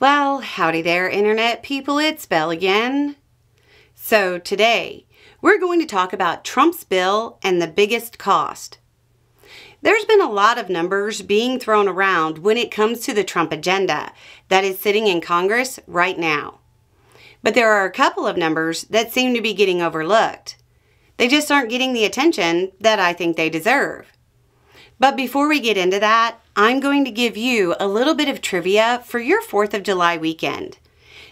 Well, howdy there, Internet people, it's Belle again. So today, we're going to talk about Trump's bill and the biggest cost. There's been a lot of numbers being thrown around when it comes to the Trump agenda that is sitting in Congress right now. But there are a couple of numbers that seem to be getting overlooked. They just aren't getting the attention that I think they deserve. But before we get into that, I'm going to give you a little bit of trivia for your 4th of July weekend.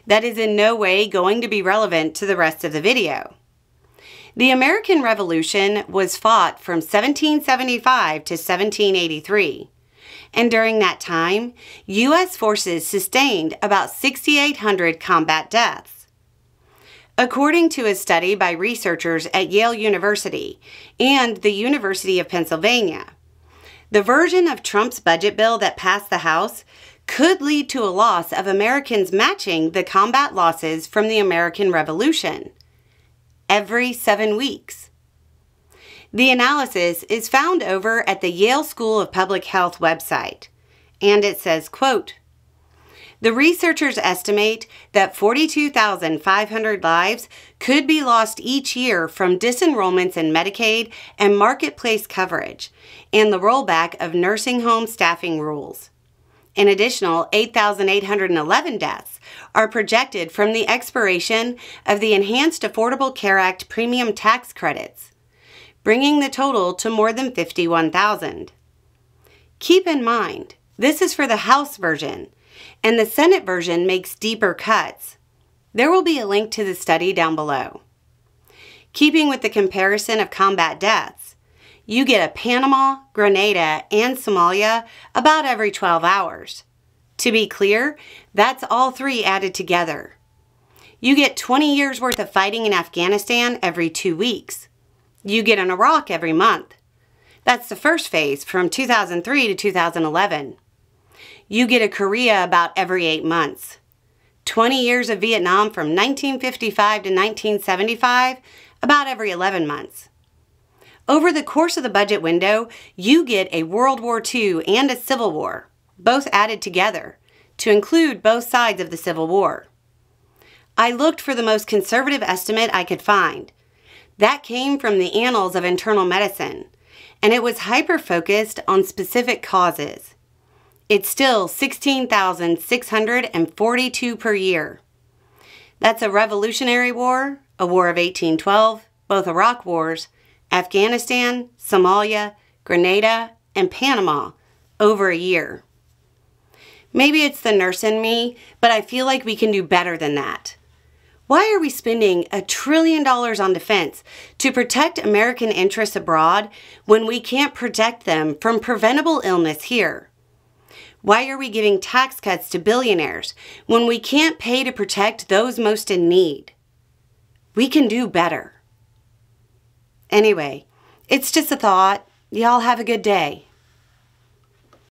That is in no way going to be relevant to the rest of the video. The American Revolution was fought from 1775 to 1783. And during that time, U.S. forces sustained about 6,800 combat deaths. According to a study by researchers at Yale University and the University of Pennsylvania, the version of Trump's budget bill that passed the House could lead to a loss of Americans matching the combat losses from the American Revolution every 7 weeks. The analysis is found over at the Yale School of Public Health website, and it says, quote, "The researchers estimate that 42,500 lives could be lost each year from disenrollments in Medicaid and marketplace coverage and the rollback of nursing home staffing rules. An additional 8,811 deaths are projected from the expiration of the Enhanced Affordable Care Act premium tax credits, bringing the total to more than 51,000. Keep in mind, this is for the House version, and the Senate version makes deeper cuts. There will be a link to the study down below. Keeping with the comparison of combat deaths, you get a Panama, Grenada, and Somalia about every 12 hours. To be clear, that's all three added together. You get 20 years worth of fighting in Afghanistan every 2 weeks. You get an Iraq every month. That's the first phase from 2003 to 2011. You get a Korea about every 8 months. 20 years of Vietnam from 1955 to 1975, about every 11 months. Over the course of the budget window, you get a World War II and a Civil War, both added together, to include both sides of the Civil War. I looked for the most conservative estimate I could find. That came from the Annals of Internal Medicine, and it was hyper-focused on specific causes. It's still 16,642 per year. That's a Revolutionary War, a War of 1812, both Iraq wars, Afghanistan, Somalia, Grenada, and Panama over a year. Maybe it's the nurse in me, but I feel like we can do better than that. Why are we spending $1 trillion on defense to protect American interests abroad when we can't protect them from preventable illness here? Why are we giving tax cuts to billionaires when we can't pay to protect those most in need? We can do better. Anyway, it's just a thought. Y'all have a good day.